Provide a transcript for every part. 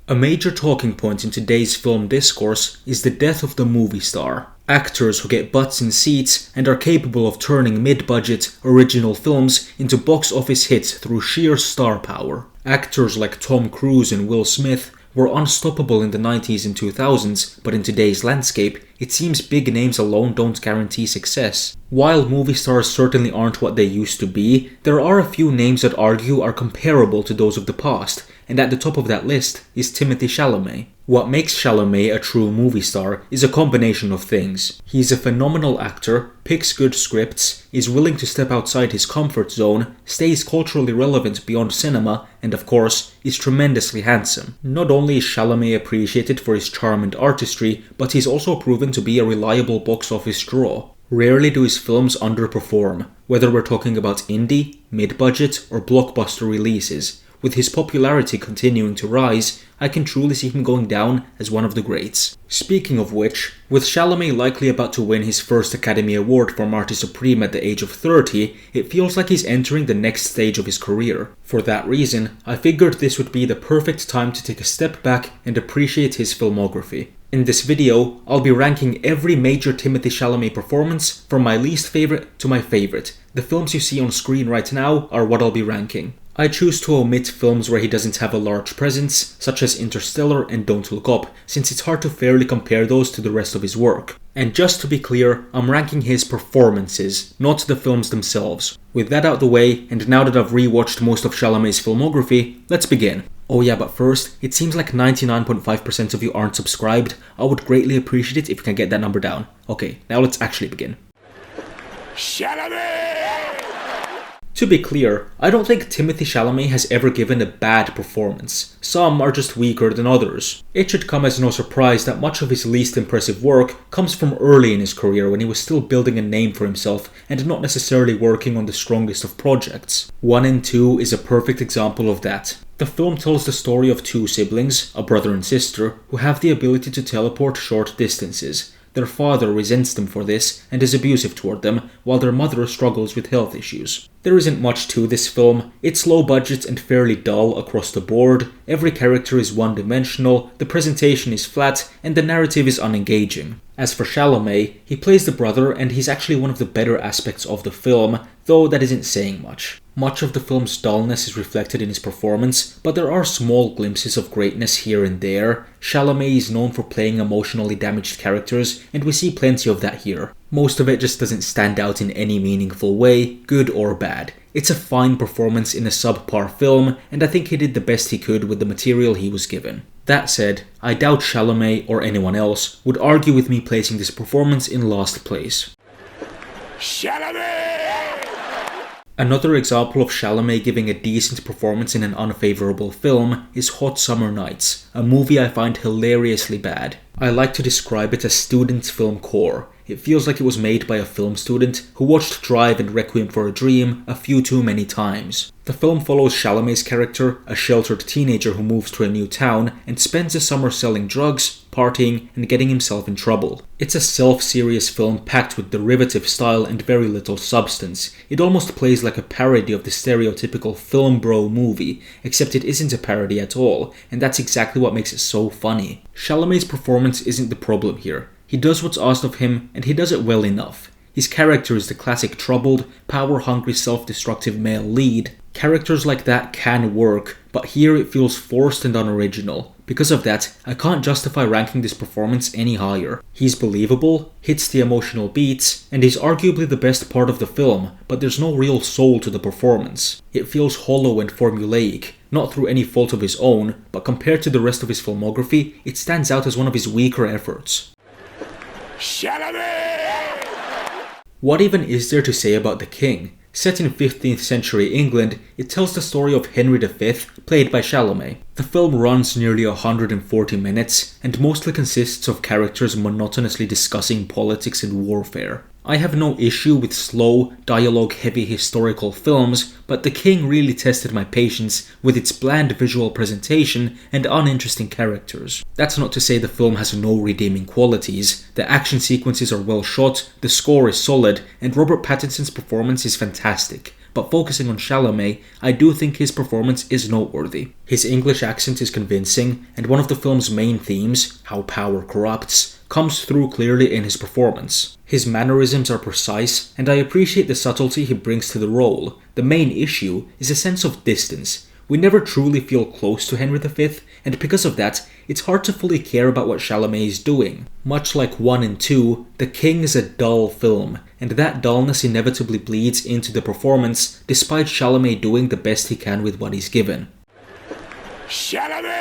A major talking point in today's film discourse is the death of the movie star. Actors who get butts in seats and are capable of turning mid-budget, original films into box office hits through sheer star power. Actors like Tom Cruise and Will Smith were unstoppable in the 90s and 2000s, but in today's landscape, it seems big names alone don't guarantee success. While movie stars certainly aren't what they used to be, there are a few names that argue are comparable to those of the past, and at the top of that list is Timothée Chalamet. What makes Chalamet a true movie star is a combination of things. He's a phenomenal actor, picks good scripts, is willing to step outside his comfort zone, stays culturally relevant beyond cinema, and of course, is tremendously handsome. Not only is Chalamet appreciated for his charm and artistry, but he's also proven to be a reliable box office draw. Rarely do his films underperform, whether we're talking about indie, mid-budget, or blockbuster releases. With his popularity continuing to rise, I can truly see him going down as one of the greats. Speaking of which, with Chalamet likely about to win his first Academy Award for Marty Supreme at the age of 30, it feels like he's entering the next stage of his career. For that reason, I figured this would be the perfect time to take a step back and appreciate his filmography. In this video, I'll be ranking every major Timothée Chalamet performance from my least favorite to my favorite. The films you see on screen right now are what I'll be ranking. I choose to omit films where he doesn't have a large presence, such as Interstellar and Don't Look Up, since it's hard to fairly compare those to the rest of his work. And just to be clear, I'm ranking his performances, not the films themselves. With that out the way, and now that I've rewatched most of Chalamet's filmography, let's begin. Oh yeah, but first, it seems like 99.5% of you aren't subscribed. I would greatly appreciate it if you can get that number down. Okay, now let's actually begin. Chalamet! To be clear, I don't think Timothée Chalamet has ever given a bad performance. Some are just weaker than others. It should come as no surprise that much of his least impressive work comes from early in his career when he was still building a name for himself and not necessarily working on the strongest of projects. 1 and 2 is a perfect example of that. The film tells the story of two siblings, a brother and sister, who have the ability to teleport short distances. Their father resents them for this and is abusive toward them, while their mother struggles with health issues. There isn't much to this film. It's low budget and fairly dull across the board, every character is one-dimensional, the presentation is flat, and the narrative is unengaging. As for Chalamet, he plays the brother and he's actually one of the better aspects of the film, though that isn't saying much. Much of the film's dullness is reflected in his performance, but there are small glimpses of greatness here and there. Chalamet is known for playing emotionally damaged characters, and we see plenty of that here. Most of it just doesn't stand out in any meaningful way, good or bad. It's a fine performance in a subpar film, and I think he did the best he could with the material he was given. That said, I doubt Chalamet or anyone else would argue with me placing this performance in last place. Chalamet! Another example of Chalamet giving a decent performance in an unfavorable film is Hot Summer Nights, a movie I find hilariously bad. I like to describe it as student film core. It feels like it was made by a film student who watched Drive and Requiem for a Dream a few too many times. The film follows Chalamet's character, a sheltered teenager who moves to a new town and spends the summer selling drugs, partying, and getting himself in trouble. It's a self-serious film packed with derivative style and very little substance. It almost plays like a parody of the stereotypical film bro movie, except it isn't a parody at all, and that's exactly what makes it so funny. Chalamet's performance isn't the problem here. He does what's asked of him, and he does it well enough. His character is the classic troubled, power-hungry, self-destructive male lead. Characters like that can work, but here it feels forced and unoriginal. Because of that, I can't justify ranking this performance any higher. He's believable, hits the emotional beats, and he's arguably the best part of the film, but there's no real soul to the performance. It feels hollow and formulaic, not through any fault of his own, but compared to the rest of his filmography, it stands out as one of his weaker efforts. Chalamet! What even is there to say about The King? Set in 15th century England, it tells the story of Henry V, played by Chalamet. The film runs nearly 140 minutes, and mostly consists of characters monotonously discussing politics and warfare. I have no issue with slow, dialogue-heavy historical films, but The King really tested my patience with its bland visual presentation and uninteresting characters. That's not to say the film has no redeeming qualities. The action sequences are well shot, the score is solid, and Robert Pattinson's performance is fantastic. but focusing on Chalamet, I do think his performance is noteworthy. His English accent is convincing, and one of the film's main themes, how power corrupts, comes through clearly in his performance. His mannerisms are precise, and I appreciate the subtlety he brings to the role. The main issue is a sense of distance. We never truly feel close to Henry V, and because of that, it's hard to fully care about what Chalamet is doing. Much like 1 and 2, The King is a dull film, and that dullness inevitably bleeds into the performance, despite Chalamet doing the best he can with what he's given. Chalamet!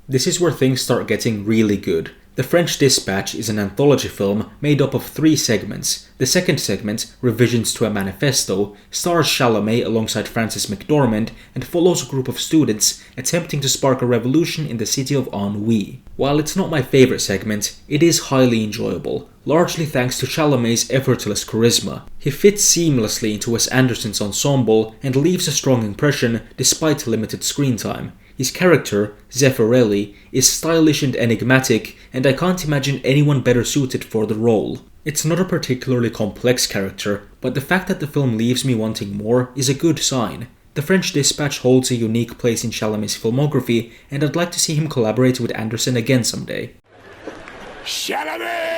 This is where things start getting really good. The French Dispatch is an anthology film made up of 3 segments. The second segment, Revisions to a Manifesto, stars Chalamet alongside Frances McDormand and follows a group of students attempting to spark a revolution in the city of Ennui. While it's not my favourite segment, it is highly enjoyable, largely thanks to Chalamet's effortless charisma. He fits seamlessly into Wes Anderson's ensemble and leaves a strong impression despite limited screen time. His character, Zeffirelli, is stylish and enigmatic, and I can't imagine anyone better suited for the role. It's not a particularly complex character, but the fact that the film leaves me wanting more is a good sign. The French Dispatch holds a unique place in Chalamet's filmography, and I'd like to see him collaborate with Anderson again someday. Chalamet!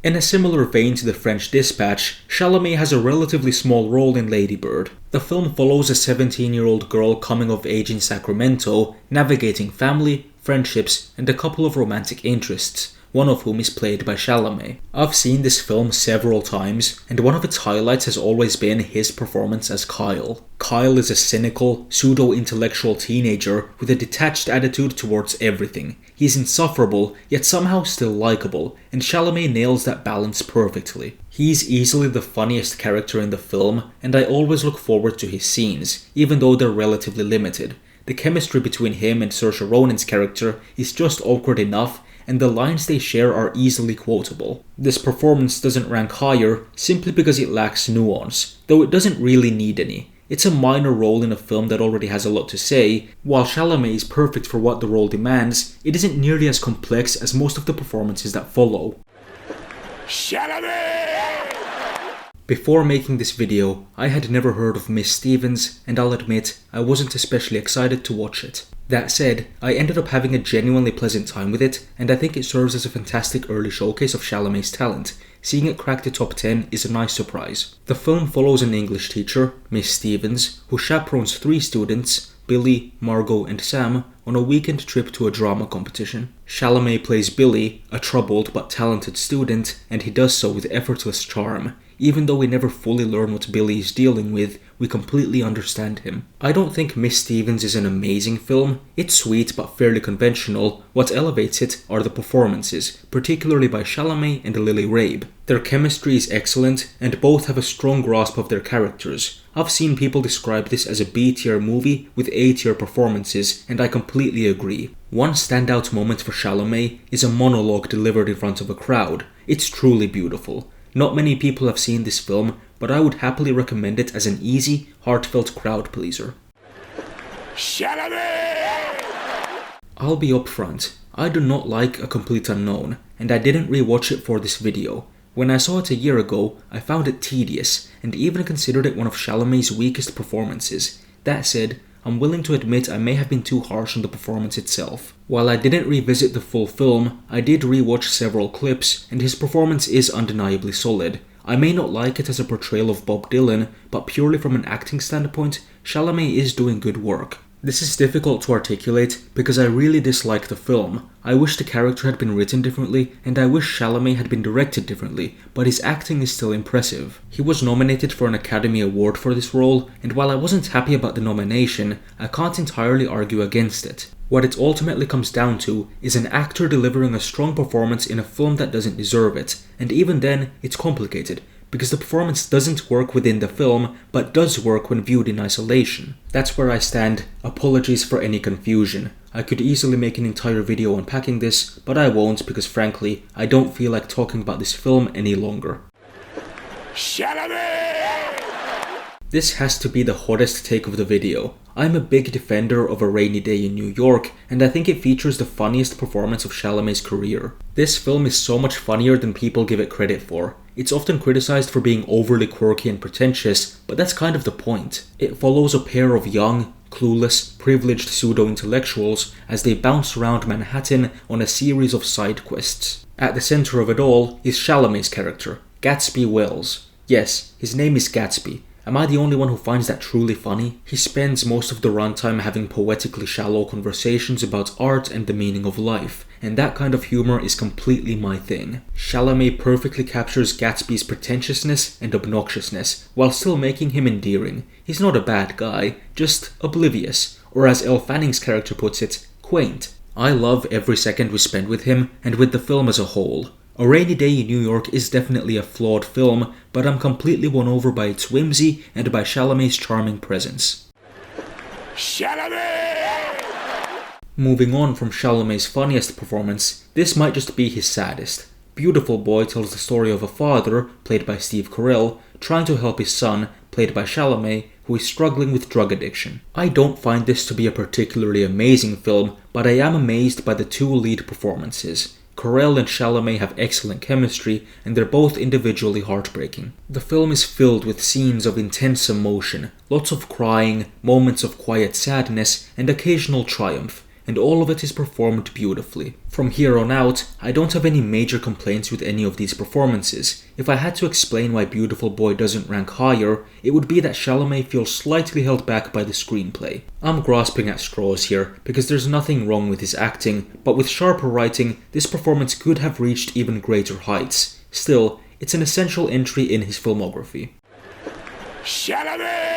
In a similar vein to the French Dispatch, Chalamet has a relatively small role in Lady Bird. The film follows a 17-year-old girl coming of age in Sacramento, navigating family, friendships, and a couple of romantic interests, one of whom is played by Chalamet. I've seen this film several times, and one of its highlights has always been his performance as Kyle. Kyle is a cynical, pseudo-intellectual teenager with a detached attitude towards everything. He's insufferable, yet somehow still likable, and Chalamet nails that balance perfectly. He's easily the funniest character in the film, and I always look forward to his scenes, even though they're relatively limited. The chemistry between him and Saoirse Ronan's character is just awkward enough, and the lines they share are easily quotable. This performance doesn't rank higher simply because it lacks nuance, though it doesn't really need any. It's a minor role in a film that already has a lot to say. While Chalamet is perfect for what the role demands, it isn't nearly as complex as most of the performances that follow. Chalamet! Before making this video, I had never heard of Miss Stevens, and I'll admit, I wasn't especially excited to watch it. That said, I ended up having a genuinely pleasant time with it, and I think it serves as a fantastic early showcase of Chalamet's talent. Seeing it crack the top 10 is a nice surprise. The film follows an English teacher, Miss Stevens, who chaperones 3 students, Billy, Margot, and Sam, on a weekend trip to a drama competition. Chalamet plays Billy, a troubled but talented student, and he does so with effortless charm. Even though we never fully learn what Billy is dealing with, we completely understand him. I don't think Miss Stevens is an amazing film. It's sweet but fairly conventional. What elevates it are the performances, particularly by Chalamet and Lily Rabe. Their chemistry is excellent, and both have a strong grasp of their characters. I've seen people describe this as a B-tier movie with A-tier performances, and I completely agree. One standout moment for Chalamet is a monologue delivered in front of a crowd. It's truly beautiful. Not many people have seen this film, but I would happily recommend it as an easy, heartfelt crowd pleaser. Chalamet! I'll be upfront. I do not like A Complete Unknown, and I didn't rewatch it for this video. When I saw it a year ago, I found it tedious, and even considered it one of Chalamet's weakest performances. That said, I'm willing to admit I may have been too harsh on the performance itself. While I didn't revisit the full film, I did rewatch several clips, and his performance is undeniably solid. I may not like it as a portrayal of Bob Dylan, but purely from an acting standpoint, Chalamet is doing good work. This is difficult to articulate because I really dislike the film. I wish the character had been written differently, and I wish Chalamet had been directed differently, but his acting is still impressive. He was nominated for an Academy Award for this role, and while I wasn't happy about the nomination, I can't entirely argue against it. What it ultimately comes down to is an actor delivering a strong performance in a film that doesn't deserve it, and even then, it's complicated, because the performance doesn't work within the film, but does work when viewed in isolation. That's where I stand. Apologies for any confusion. I could easily make an entire video unpacking this, but I won't because frankly, I don't feel like talking about this film any longer. Chalamet! This has to be the hottest take of the video. I'm a big defender of A Rainy Day in New York, and I think it features the funniest performance of Chalamet's career. This film is so much funnier than people give it credit for. It's often criticized for being overly quirky and pretentious, but that's kind of the point. It follows a pair of young, clueless, privileged pseudo-intellectuals as they bounce around Manhattan on a series of side quests. At the center of it all is Chalamet's character, Gatsby Wells. Yes, his name is Gatsby. Am I the only one who finds that truly funny? He spends most of the runtime having poetically shallow conversations about art and the meaning of life, and that kind of humor is completely my thing. Chalamet perfectly captures Gatsby's pretentiousness and obnoxiousness, while still making him endearing. He's not a bad guy, just oblivious, or as Elle Fanning's character puts it, quaint. I love every second we spend with him, and with the film as a whole. A Rainy Day in New York is definitely a flawed film, but I'm completely won over by its whimsy and by Chalamet's charming presence. Chalamet! Moving on from Chalamet's funniest performance, this might just be his saddest. Beautiful Boy tells the story of a father, played by Steve Carell, trying to help his son, played by Chalamet, who is struggling with drug addiction. I don't find this to be a particularly amazing film, but I am amazed by the two lead performances. Carell and Chalamet have excellent chemistry, and they're both individually heartbreaking. The film is filled with scenes of intense emotion, lots of crying, moments of quiet sadness, and occasional triumph, and all of it is performed beautifully. From here on out, I don't have any major complaints with any of these performances. If I had to explain why Beautiful Boy doesn't rank higher, it would be that Chalamet feels slightly held back by the screenplay. I'm grasping at straws here, because there's nothing wrong with his acting, but with sharper writing, this performance could have reached even greater heights. Still, it's an essential entry in his filmography. Chalamet!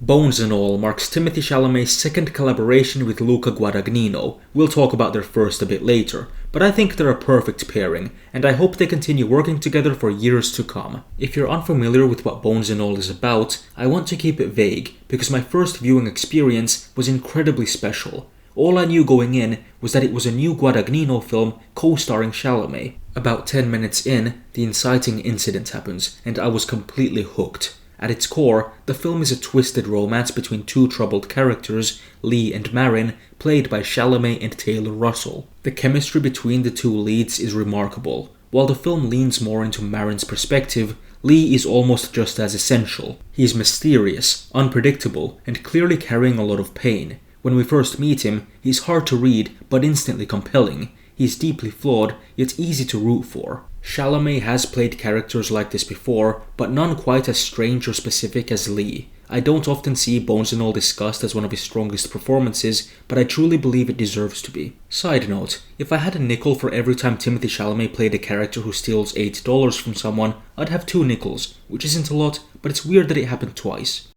Bones and All marks Timothée Chalamet's second collaboration with Luca Guadagnino. We'll talk about their first a bit later, but I think they're a perfect pairing, and I hope they continue working together for years to come. If you're unfamiliar with what Bones and All is about, I want to keep it vague, because my first viewing experience was incredibly special. All I knew going in was that it was a new Guadagnino film co-starring Chalamet. About 10 minutes in, the inciting incident happens, and I was completely hooked. At its core, the film is a twisted romance between two troubled characters, Lee and Marin, played by Chalamet and Taylor Russell. The chemistry between the two leads is remarkable. While the film leans more into Marin's perspective, Lee is almost just as essential. He's mysterious, unpredictable, and clearly carrying a lot of pain. When we first meet him, he's hard to read, but instantly compelling. He's deeply flawed, yet easy to root for. Chalamet has played characters like this before, but none quite as strange or specific as Lee. I don't often see Bones and All discussed as one of his strongest performances, but I truly believe it deserves to be. Side note, if I had a nickel for every time Timothée Chalamet played a character who steals $8 from someone, I'd have 2 nickels, which isn't a lot, but it's weird that it happened twice.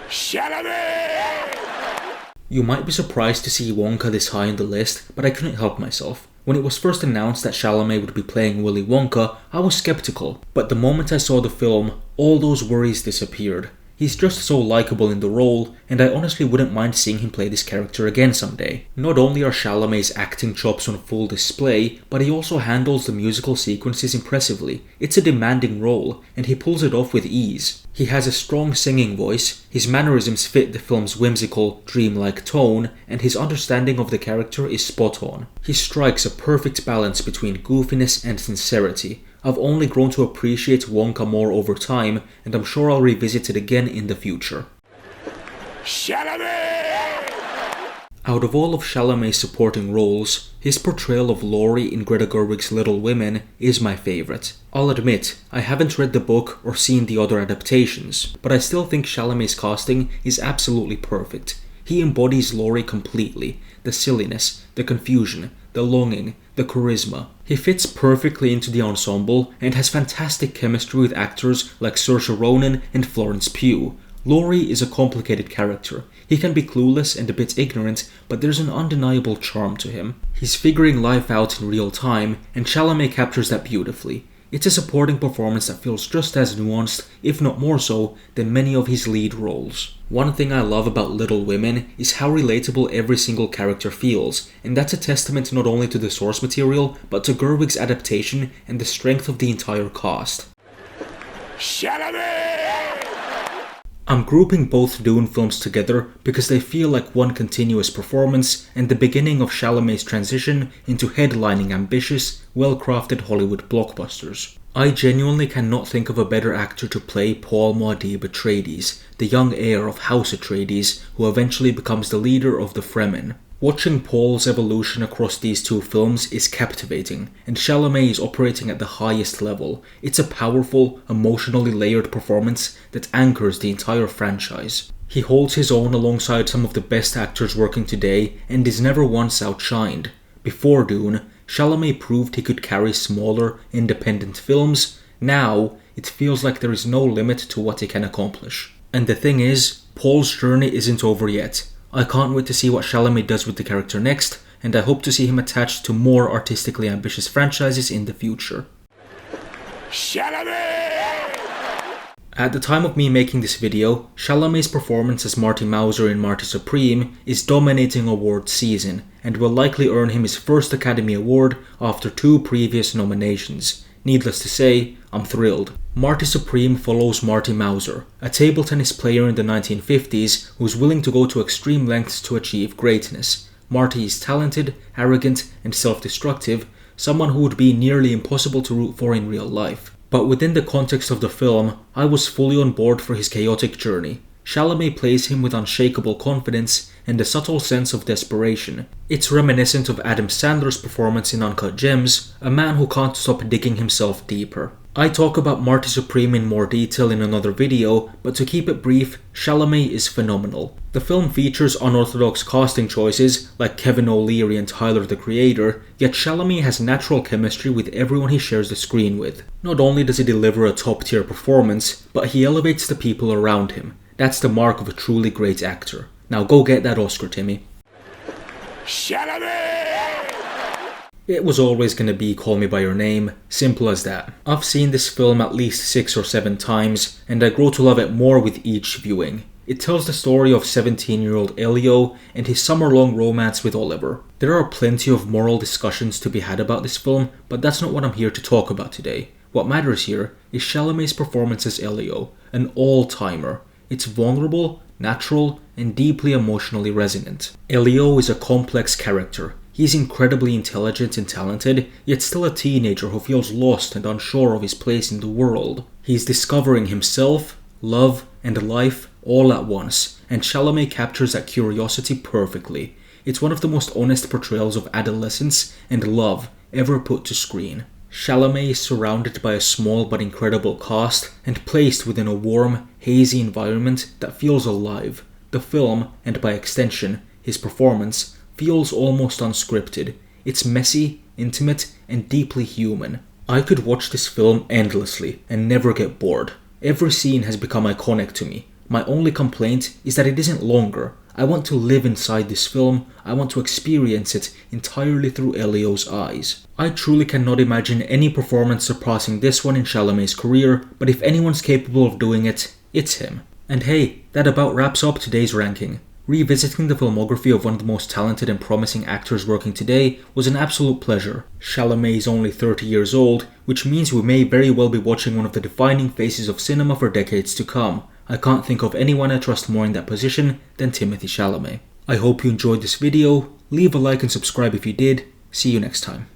Chalamet! You might be surprised to see Wonka this high on the list, but I couldn't help myself. When it was first announced that Chalamet would be playing Willy Wonka, I was skeptical, but the moment I saw the film, all those worries disappeared. He's just so likable in the role, and I honestly wouldn't mind seeing him play this character again someday. Not only are Chalamet's acting chops on full display, but he also handles the musical sequences impressively. It's a demanding role, and he pulls it off with ease. He has a strong singing voice, his mannerisms fit the film's whimsical, dreamlike tone, and his understanding of the character is spot on. He strikes a perfect balance between goofiness and sincerity. I've only grown to appreciate Wonka more over time, and I'm sure I'll revisit it again in the future. Chalamet! Out of all of Chalamet's supporting roles, his portrayal of Laurie in Greta Gerwig's Little Women is my favourite. I'll admit, I haven't read the book or seen the other adaptations, but I still think Chalamet's casting is absolutely perfect. He embodies Laurie completely, the silliness, the confusion, the longing, the charisma. He fits perfectly into the ensemble and has fantastic chemistry with actors like Saoirse Ronan and Florence Pugh. Laurie is a complicated character. He can be clueless and a bit ignorant, but there's an undeniable charm to him. He's figuring life out in real time, and Chalamet captures that beautifully. It's a supporting performance that feels just as nuanced, if not more so, than many of his lead roles. One thing I love about Little Women is how relatable every single character feels, and that's a testament not only to the source material, but to Gerwig's adaptation and the strength of the entire cast. Chalamet! I'm grouping both Dune films together because they feel like one continuous performance and the beginning of Chalamet's transition into headlining ambitious, well-crafted Hollywood blockbusters. I genuinely cannot think of a better actor to play Paul Muad'Dib Atreides, the young heir of House Atreides who eventually becomes the leader of the Fremen. Watching Paul's evolution across these two films is captivating, and Chalamet is operating at the highest level. It's a powerful, emotionally layered performance that anchors the entire franchise. He holds his own alongside some of the best actors working today and is never once outshined. Before Dune, Chalamet proved he could carry smaller, independent films. Now, it feels like there is no limit to what he can accomplish. And the thing is, Paul's journey isn't over yet. I can't wait to see what Chalamet does with the character next, and I hope to see him attached to more artistically ambitious franchises in the future. Chalamet! At the time of me making this video, Chalamet's performance as Marty Mauser in Marty Supreme is dominating awards season, and will likely earn him his first Academy Award after 2 previous nominations. Needless to say, I'm thrilled. Marty Supreme follows Marty Mauser, a table tennis player in the 1950s who's willing to go to extreme lengths to achieve greatness. Marty is talented, arrogant, and self-destructive, someone who would be nearly impossible to root for in real life. But within the context of the film, I was fully on board for his chaotic journey. Chalamet plays him with unshakable confidence and a subtle sense of desperation. It's reminiscent of Adam Sandler's performance in Uncut Gems, a man who can't stop digging himself deeper. I talk about Marty Supreme in more detail in another video, but to keep it brief, Chalamet is phenomenal. The film features unorthodox casting choices like Kevin O'Leary and Tyler the Creator, yet Chalamet has natural chemistry with everyone he shares the screen with. Not only does he deliver a top-tier performance, but he elevates the people around him. That's the mark of a truly great actor. Now go get that Oscar, Timmy. Chalamet! It was always gonna be Call Me By Your Name, simple as that. I've seen this film at least 6 or 7 times, and I grow to love it more with each viewing. It tells the story of 17-year-old Elio and his summer-long romance with Oliver. There are plenty of moral discussions to be had about this film, but that's not what I'm here to talk about today. What matters here is Chalamet's performance as Elio, an all-timer. It's vulnerable, natural, and deeply emotionally resonant. Elio is a complex character. He's incredibly intelligent and talented, yet still a teenager who feels lost and unsure of his place in the world. He's discovering himself, love, and life all at once, and Chalamet captures that curiosity perfectly. It's one of the most honest portrayals of adolescence and love ever put to screen. Chalamet is surrounded by a small but incredible cast and placed within a warm, hazy environment that feels alive. The film, and by extension, his performance, feels almost unscripted. It's messy, intimate, and deeply human. I could watch this film endlessly and never get bored. Every scene has become iconic to me. My only complaint is that it isn't longer. I want to live inside this film. I want to experience it entirely through Elio's eyes. I truly cannot imagine any performance surpassing this one in Chalamet's career, but if anyone's capable of doing it, it's him. And hey, that about wraps up today's ranking. Revisiting the filmography of one of the most talented and promising actors working today was an absolute pleasure. Chalamet is only 30 years old, which means we may very well be watching one of the defining faces of cinema for decades to come. I can't think of anyone I trust more in that position than Timothée Chalamet. I hope you enjoyed this video. Leave a like and subscribe if you did. See you next time.